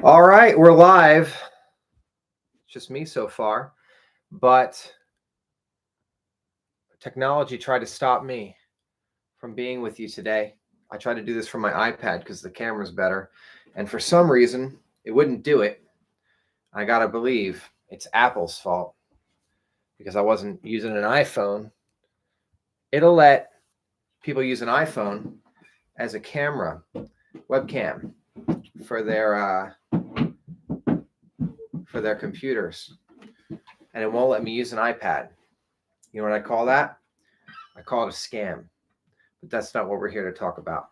All right, we're live. It's just me so far, but technology tried to stop me from being with you today. I tried to do this from my iPad because the camera's better, and for some reason, it wouldn't do it. I gotta believe it's Apple's fault because I wasn't using an iPhone. It'll let people use an iPhone as a camera, webcam, for their computers, and it won't let me use an iPad. You know what I call that? I call it a scam. But that's not what we're here to talk about.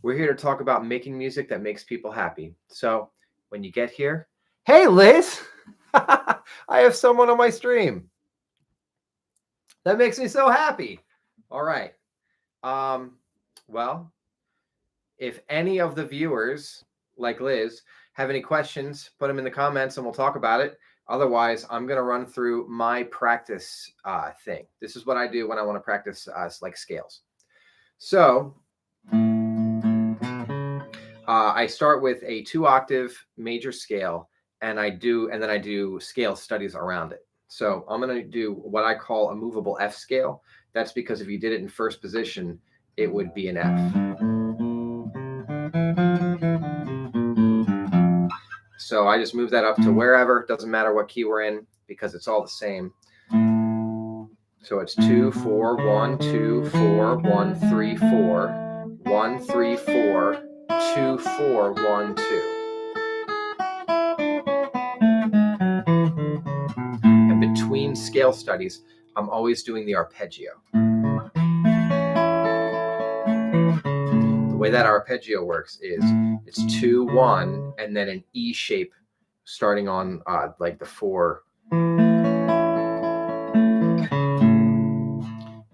We're here to talk about making music that makes people happy. So when you get here, hey Liz, I have someone on my stream. That makes me so happy. All right. Well, if any of the viewers, like Liz, have any questions, put them in the comments and we'll talk about it. Otherwise, I'm going to run through my practice thing. This is what I do when I want to practice like scales. So I start with a 2-octave major scale, and then I do scale studies around it. So I'm going to do what I call a movable F scale. That's because if you did it in first position, it would be an F. So I just move that up to wherever. Doesn't matter what key we're in because it's all the same. So it's 2, 4, 1, 2, 4, 1, 3, 4, 1, 3, 4, 2, 4, 1, 2. And between scale studies, I'm always doing the arpeggio. The way that arpeggio works is it's 2, 1, and then an E shape starting on like the 4.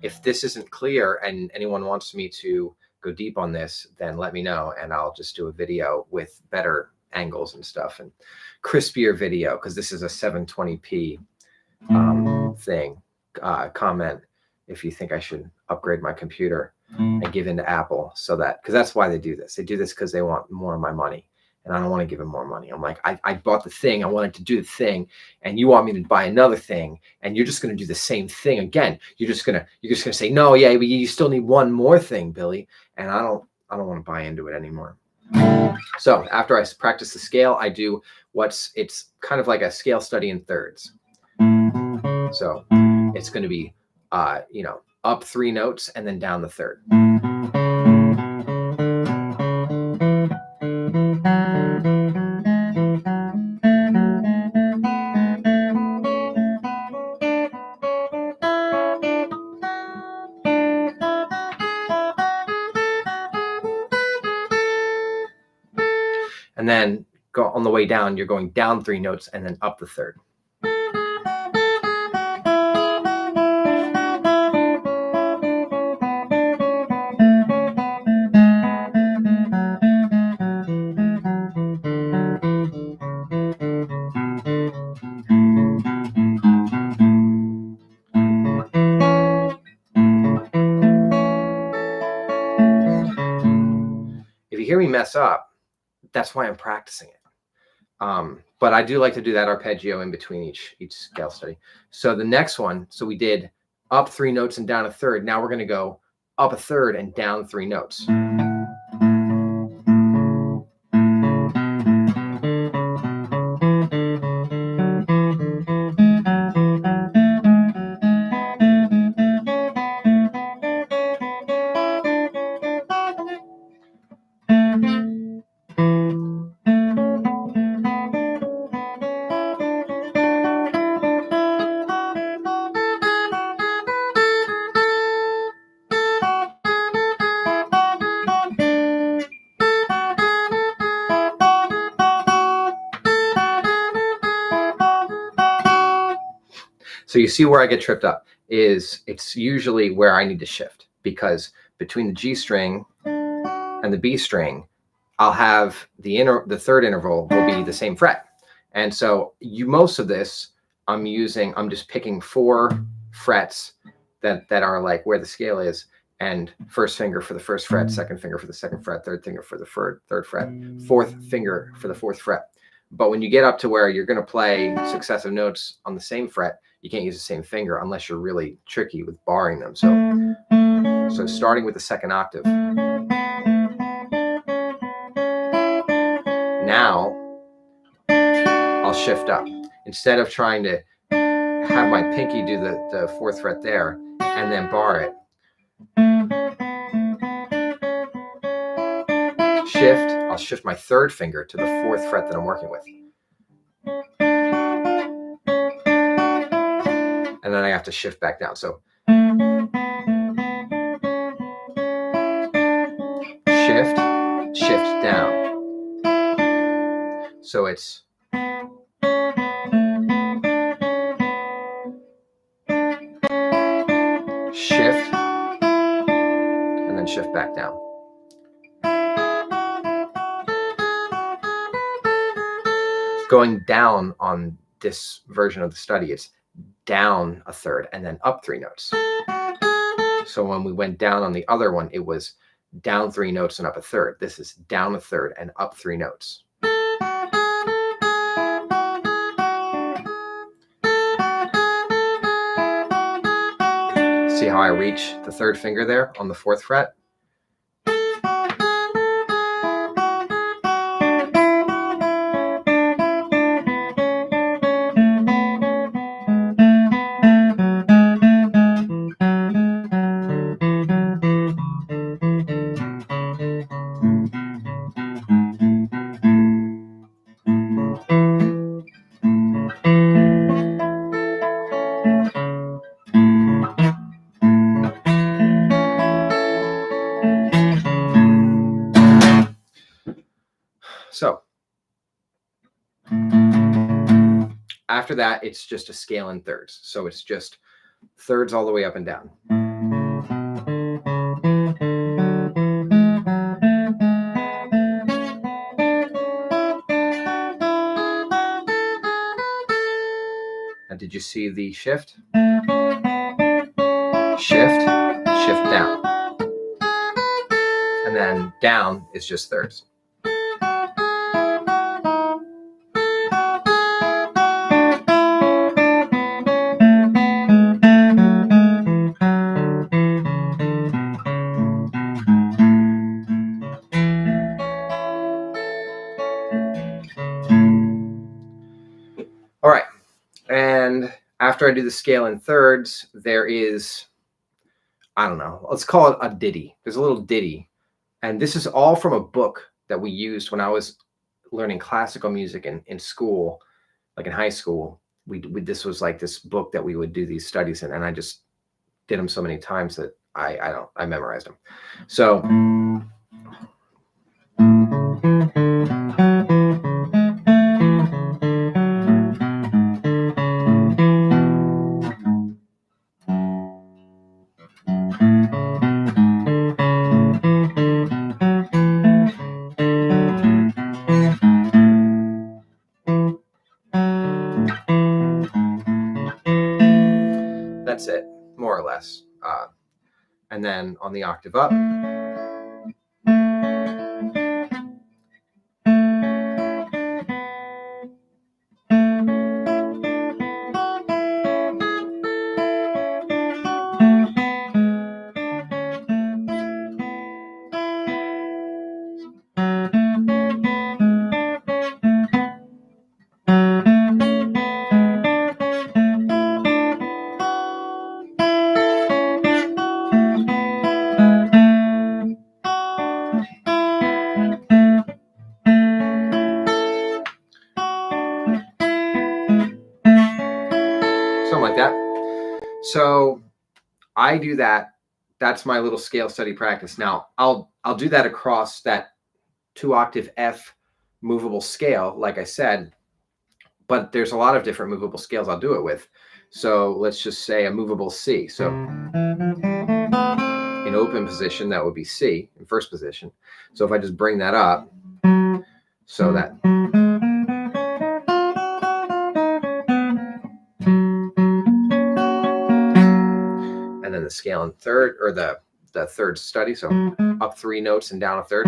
If this isn't clear and anyone wants me to go deep on this, then let me know and I'll just do a video with better angles and stuff and crispier video, because this is a 720p thing. Comment if you think I should upgrade my computer and give in to Apple, so that, because that's why they do this. They do this because they want more of my money, and I don't want to give them more money. I'm like, I bought the thing, I wanted to do the thing, and you want me to buy another thing, and you're just going to do the same thing again. You're just gonna say, no, yeah, but you still need one more thing, Billy, and I don't want to buy into it anymore. So after I practice the scale, I do it's kind of like a scale study in thirds. So it's going to be up 3 notes and then down the third. And then go on the way down, you're going down 3 notes and then up the third. If you hear me mess up, that's why I'm practicing it. But I do like to do that arpeggio in between each scale study. So the next one, so we did up 3 notes and down a third. Now we're going to go up a third and down 3 notes. So you see where I get tripped up is it's usually where I need to shift, because between the G string and the B string, I'll have the third interval will be the same fret. And so most of this I'm just picking 4 frets that are like where the scale is, and first finger for the first fret, second finger for the second fret, third finger for the third fret, fourth finger for the fourth fret. But when you get up to where you're going to play successive notes on the same fret, you can't use the same finger unless you're really tricky with barring them. So starting with the second octave. Now I'll shift up. Instead of trying to have my pinky do the fourth fret there and then bar it, shift, I'll shift my third finger to the fourth fret that I'm working with. And then I have to shift back down. So shift, shift down. So it's shift and then shift back down. Going down on this version of the study, it's down a third and then up 3 notes. So when we went down on the other one, it was down 3 notes and up a third. This is down a third and up 3 notes. See how I reach the third finger there on the fourth fret? So after that, it's just a scale in thirds. So it's just thirds all the way up and down. Now, did you see the shift? Shift, shift down. And then down is just thirds. All right, and after I do the scale in thirds, there is, I don't know, let's call it a ditty. There's a little ditty, and this is all from a book that we used when I was learning classical music in school, like in high school. This was like this book that we would do these studies in, and I just did them so many times that I memorized them. So that's it, more or less. And then on the octave up, like that. So I do that. That's my little scale study practice. Now I'll do that across that 2-octave F movable scale, like I said, but there's a lot of different movable scales I'll do it with. So let's just say a movable C. So in open position, that would be C in first position. So if I just bring that up, so that and then the scale in third, or the the third study. So up 3 notes and down a third.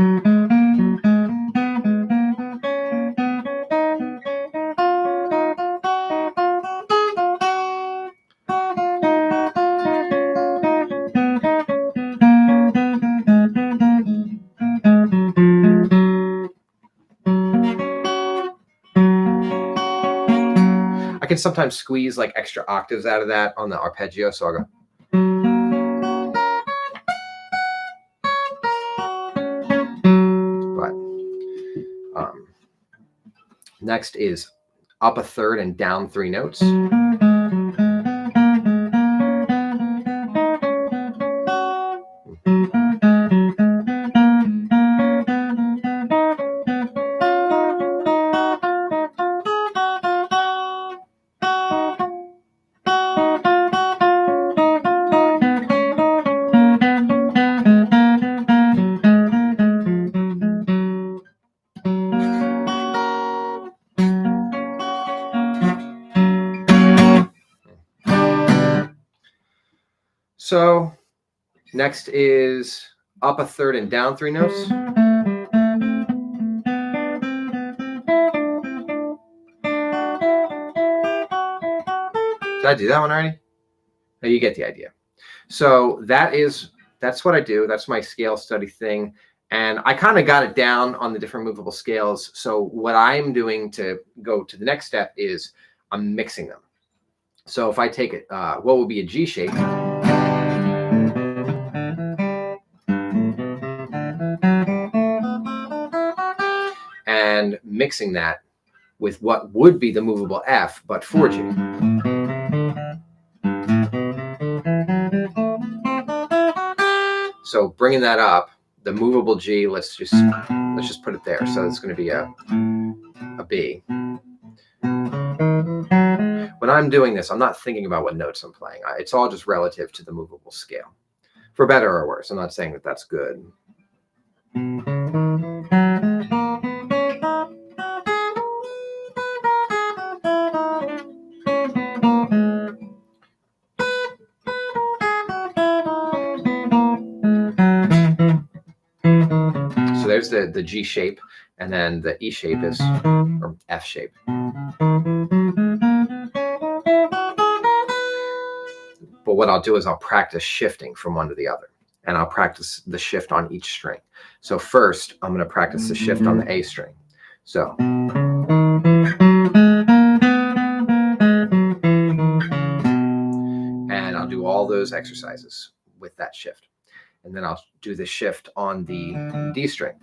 I can sometimes squeeze like extra octaves out of that on the arpeggio. So I'll go. But next is up a third and down 3 notes. So next is up a third and down 3 notes. Did I do that one already? No, you get the idea. So that's what I do. That's my scale study thing. And I kind of got it down on the different movable scales. So what I'm doing to go to the next step is I'm mixing them. So if I take it, what would be a G shape? And mixing that with what would be the movable F, but 4G. So bringing that up, the movable G, let's just put it there. So it's going to be a B. When I'm doing this, I'm not thinking about what notes I'm playing. It's all just relative to the movable scale, for better or worse. I'm not saying that that's good. So there's the G shape, and then the E shape is, or F shape. But what I'll do is I'll practice shifting from one to the other, and I'll practice the shift on each string. So first, I'm going to practice the shift on the A string. So. And I'll do all those exercises with that shift. And then I'll do the shift on the D string.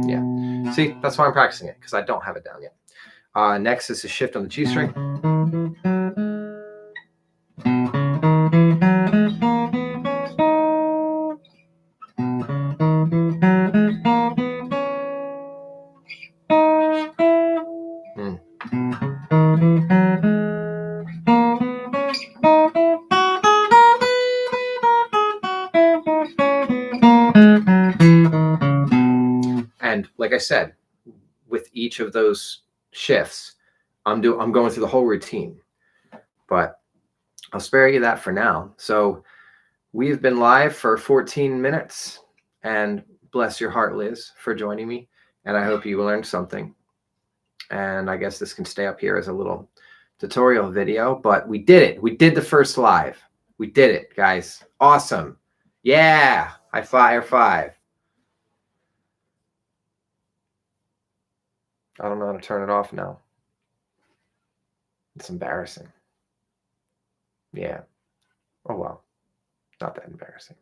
Yeah. See, that's why I'm practicing it, because I don't have it down yet. Next is a shift on the G string. And like I said, with each of those shifts, I'm going through the whole routine, but I'll spare you that for now. So we've been live for 14 minutes, and bless your heart, Liz, for joining me. And I hope you learned something. And I guess this can stay up here as a little tutorial video, but we did it. We did the first live. We did it, guys. Awesome. Yeah. High five. I don't know how to turn it off now. It's embarrassing. Yeah. Oh, well. Not that embarrassing.